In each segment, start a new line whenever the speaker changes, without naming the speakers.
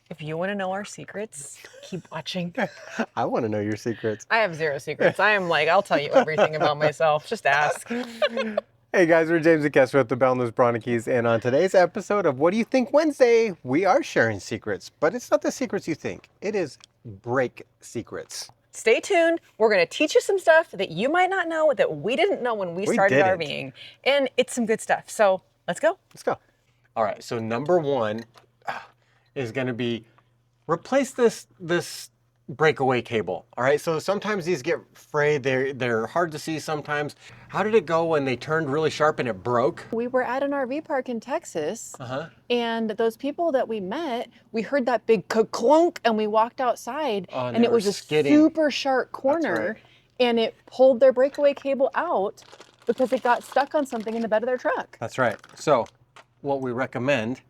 If you want to know our secrets, keep watching.
I want to know your secrets.
I have zero secrets. I am like, I'll tell you everything about myself. Just ask.
Hey guys, we're James and Kester with the Boundless Bronikies, and on today's episode of What Do You Think Wednesday, we are sharing secrets, but it's not the secrets you think. It is break secrets.
Stay tuned. We're going to teach you some stuff that you might not know that we didn't know when we started RVing. And it's some good stuff. So let's go.
Let's go. All right, so number one is going to be replace this breakaway cable. All right, so sometimes these get frayed. They're hard to see sometimes. How did it go when they turned really sharp and it broke?
We were at an RV park in Texas, and those people that we met, we heard that big clunk, and we walked outside, and it was a super sharp corner, and it pulled their breakaway cable out because it got stuck on something in the bed of their truck.
That's right. So what we recommend,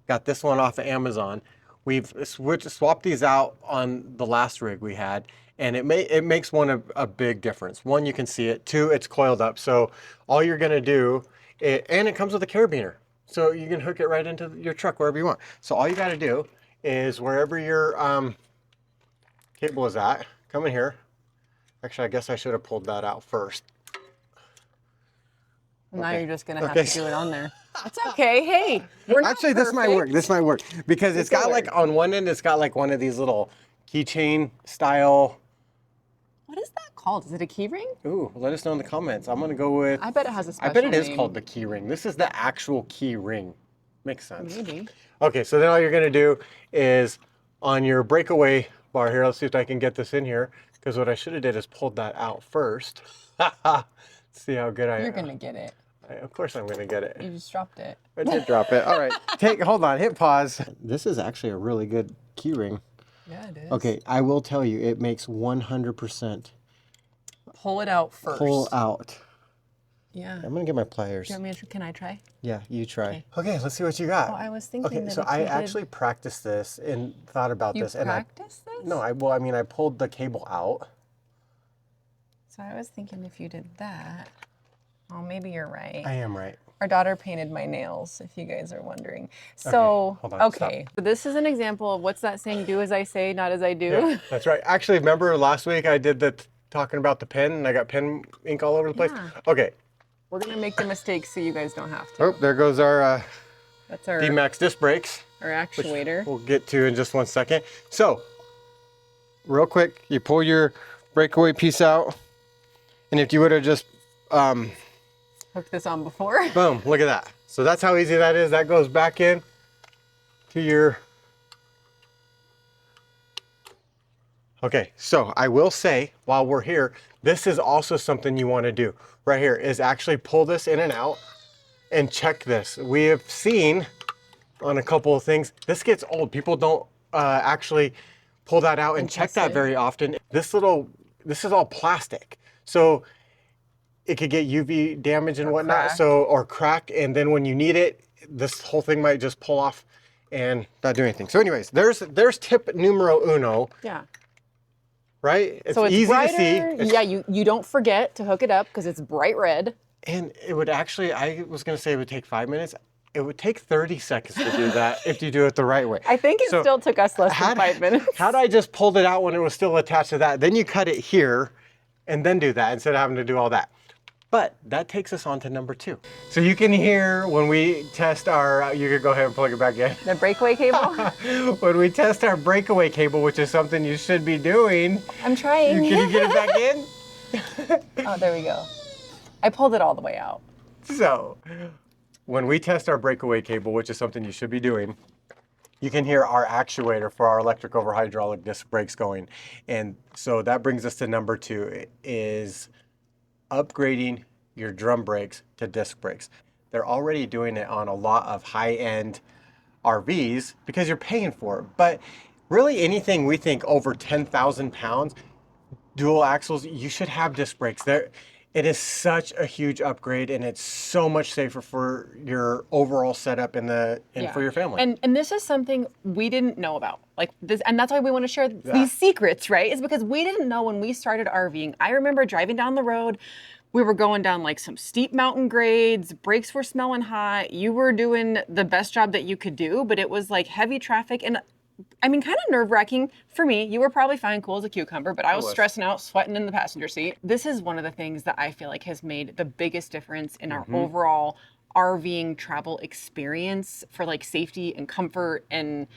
got this one off of Amazon. We've swapped these out on the last rig we had, and it makes one a big difference. One, you can see it. Two, it's coiled up. So all you're gonna do, and it comes with a carabiner. So you can hook it right into your truck wherever you want. So all you gotta do is wherever your cable is at, come in here. Actually, I guess I should have pulled that out first.
Now you're just gonna have to do it on there. That's okay. Hey, we're not
Actually, this might work. This might work because it's got like on one end, it's got like one of these little keychain style.
What is that called? Is it a key ring?
Ooh, let us know in the comments. I'm gonna go with.
I bet it has a special
I bet it is
name.
called the key ring. This is the actual key ring. Makes sense.
Maybe.
Okay, so then all you're gonna do is on your breakaway bar here. Let's see if I can get this in here because what I should have did is pulled that out first. See how good I am.
You're gonna get it.
Of course I'm gonna get it.
You just dropped it.
I did drop it. All right, hold on, hit pause. This is actually a really good key ring.
Yeah, it is.
Okay, I will tell you, it makes 100%
Pull it out first.
pull out.
Yeah.
I'm gonna get my pliers.
Do you want me to? Can I try?
Yeah, you try. Okay, let's see what you got.
Oh, I was thinking
Okay,
that
so
if
I
you did-
actually practiced this and thought about
You
this. And
practiced this?
No, I mean, I pulled the cable out.
So I was thinking if you did that. Oh, maybe you're right.
I am right.
Our daughter painted my nails, if you guys are wondering. So,
hold on,
okay. So this is an example of what's that saying, do as I say, not as I do.
Yeah, that's right. Actually, remember last week I did the talking about the pen and I got pen ink all over the place?
Yeah.
Okay.
We're going to make the mistakes so you guys don't have to.
Oh, there goes our
That's our,
D-Max disc brakes.
our actuator.
We'll get to in just one second. So, real quick, you pull your breakaway piece out, and if you would have just,
Hooked this on before.
boom, look at that. So that's how easy that is. That goes back in to your, okay, so I will say, while we're here, this is also something you want to do. Right here is actually pull this in and out and check this. We have seen on a couple of things, this gets old. People don't actually pull that out and check that very often. This is all plastic. So it could get UV damage and whatnot, or crack, and then when you need it, this whole thing might just pull off and not do anything. So anyways, there's tip numero uno.
Yeah.
Right? It's
So it's
easy
brighter.
to see.
Yeah, you don't forget to hook it up because it's bright red.
And it would actually, I was gonna say it would take 5 minutes. It would take 30 seconds to do that if you do it the right way.
I think it still took us less than 5 minutes.
Had I just pulled it out when it was still attached to that, then you cut it here and then do that instead of having to do all that. But that takes us on to number 2. So you can hear when we test our, you could go ahead and plug it back in.
The breakaway cable?
When we test our breakaway cable, which is something you should be doing.
I'm trying.
Can you get it back in?
Oh, there we go. I pulled it all the way out.
So when we test our breakaway cable, which is something you should be doing, you can hear our actuator for our electric over hydraulic disc brakes going. And so that brings us to number 2 is upgrading your drum brakes to disc brakes. They're already doing it on a lot of high-end RVs because you're paying for it. But really anything we think over 10,000 pounds, dual axles, you should have disc brakes. It is such a huge upgrade, and it's so much safer for your overall setup and for your family.
And this is something we didn't know about. Like this, and that's why we want to share these secrets, right? Is because we didn't know when we started RVing. I remember driving down the road. We were going down like some steep mountain grades, brakes were smelling hot. You were doing the best job that you could do, but it was like heavy traffic. And
I mean, kind of nerve-wracking for me. You were probably fine, cool as a cucumber, but I was stressing out, sweating in the passenger seat. This is one of the things that I feel like has made the biggest difference in our overall RVing travel experience for like safety and comfort and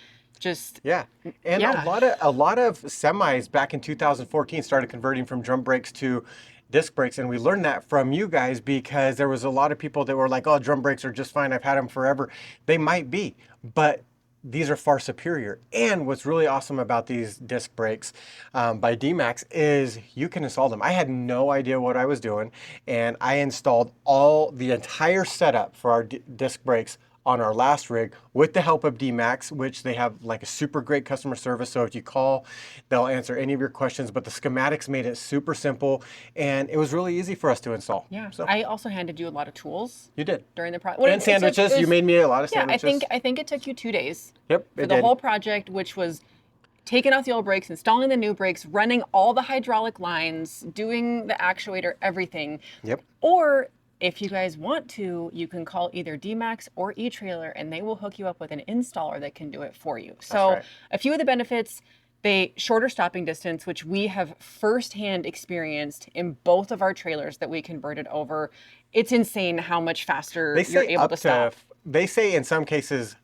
just
a lot of semis back in 2014 started converting from drum brakes to disc brakes, and we learned that from you guys because there was a lot of people that were like, oh, drum brakes are just fine, I've had them forever. They might be, but these are far superior. And what's really awesome about these disc brakes by D-Max is you can install them. I had no idea what I was doing, and I installed the entire setup for our disc brakes on our last rig with the help of D-Max, which they have like a super great customer service. So if you call, they'll answer any of your questions, but the schematics made it super simple and it was really easy for us to install.
Yeah.
So
I also handed you a lot of tools.
You did.
During the process.
And sandwiches. You made me a lot of sandwiches.
I think it took you 2 days.
Yep.
For the whole project, which was taking out the old brakes, installing the new brakes, running all the hydraulic lines, doing the actuator, everything.
Yep.
Or if you guys want to, you can call either D-Max or eTrailer and they will hook you up with an installer that can do it for you. So a few of the benefits, shorter stopping distance, which we have firsthand experienced in both of our trailers that we converted over. It's insane how much faster you're able to stop.
They say in some cases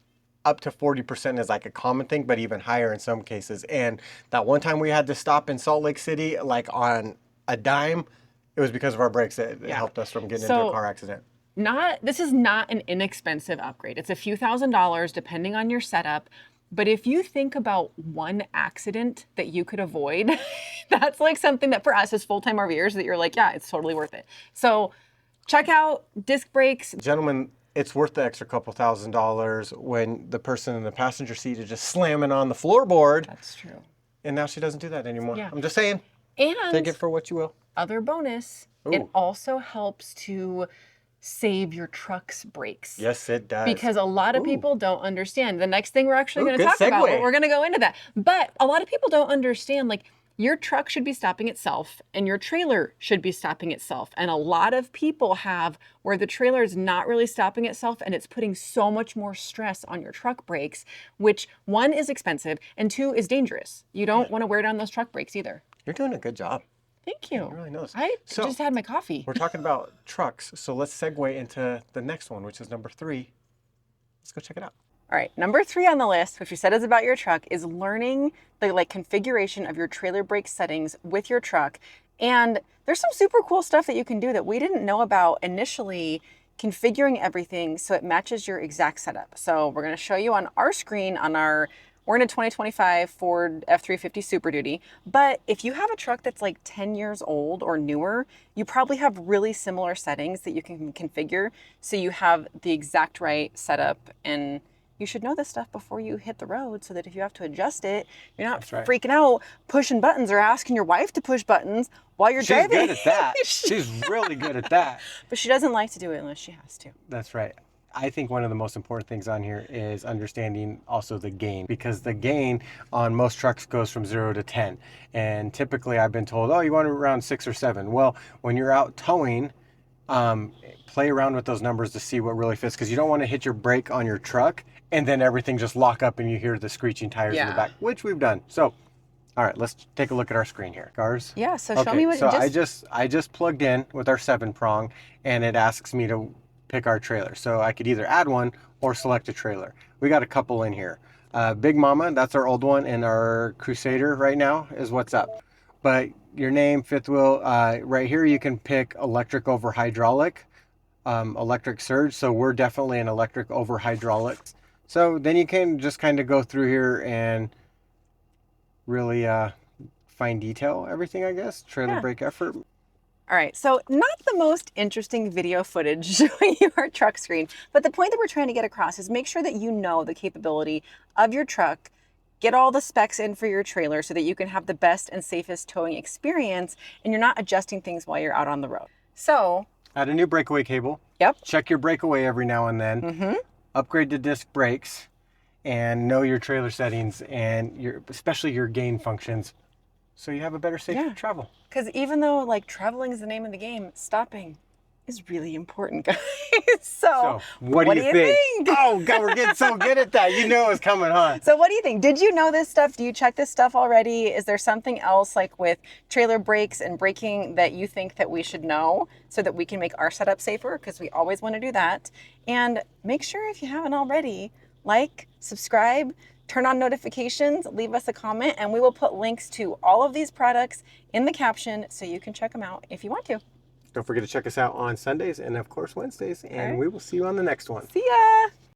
up to 40% is like a common thing, but even higher in some cases. And that one time we had to stop in Salt Lake City, like on a dime, it was because of our brakes that helped us from getting into a car accident.
This is not an inexpensive upgrade. It's a few $1,000s depending on your setup. But if you think about one accident that you could avoid, that's like something that for us as full-time RVers that you're like, yeah, it's totally worth it. So check out disc brakes.
Gentlemen, it's worth the extra couple $1,000s when the person in the passenger seat is just slamming on the floorboard.
That's true.
And now she doesn't do that anymore.
Yeah.
I'm just saying.
And
take it for what you will.
Other bonus, it also helps to save your truck's brakes.
Yes, it does.
Because a lot of people don't understand. The next thing we're actually going to talk about, we're going to go into that. But a lot of people don't understand, like, your truck should be stopping itself and your trailer should be stopping itself. And a lot of people have where the trailer is not really stopping itself and it's putting so much more stress on your truck brakes, which one is expensive and two is dangerous. You don't want to wear down those truck brakes either.
You're doing a good job.
Thank you.
You really knows.
I just had my coffee.
We're talking about trucks, so let's segue into the next one, which is number 3. Let's go check it out.
All right, number 3 on the list, which you said is about your truck, is learning the configuration of your trailer brake settings with your truck. And there's some super cool stuff that you can do that we didn't know about initially, configuring everything so it matches your exact setup. So we're going to show you on our screen we're in a 2025 Ford F-350 Super Duty, but if you have a truck that's like 10 years old or newer, you probably have really similar settings that you can configure so you have the exact right setup. And you should know this stuff before you hit the road so that if you have to adjust it, you're not freaking out, pushing buttons or asking your wife to push buttons while you're driving.
She's good at that. She's really good at that.
But she doesn't like to do it unless she has to.
That's right. I think one of the most important things on here is understanding also the gain, because the gain on most trucks goes from 0 to 10. And typically I've been told, oh, you want it around 6 or 7. Well, when you're out towing, play around with those numbers to see what really fits, because you don't want to hit your brake on your truck and then everything just lock up and you hear the screeching tires in the back, which we've done. So, all right, let's take a look at our screen here. Gars?
Yeah, so show me what
so I just plugged in with our 7-prong and it asks me to pick our trailer. So I could either add one or select a trailer. We got a couple in here. Big Mama, that's our old one, and our Crusader right now is what's up. But your name, fifth wheel, right here you can pick electric over hydraulic, electric surge. So we're definitely an electric over hydraulics. So then you can just kind of go through here and really fine detail everything, I guess. Trailer brake effort.
All right, so not the most interesting video footage showing you our truck screen, but the point that we're trying to get across is make sure that you know the capability of your truck, get all the specs in for your trailer so that you can have the best and safest towing experience and you're not adjusting things while you're out on the road. So,
add a new breakaway cable.
Yep.
Check your breakaway every now and then. Upgrade to disc brakes and know your trailer settings and especially your gain functions, so you have a better, safer travel.
Because even though like traveling is the name of the game, stopping is really important, guys. So
what do you think? Oh, God, we're getting so good at that. You know it's coming, huh?
So what do you think? Did you know this stuff? Do you check this stuff already? Is there something else like with trailer brakes and braking that you think that we should know so that we can make our setup safer? Because we always want to do that. And make sure if you haven't already, like, subscribe, turn on notifications, leave us a comment, and we will put links to all of these products in the caption so you can check them out if you want to.
Don't forget to check us out on Sundays and, of course, Wednesdays. And we will see you on the next one.
See ya!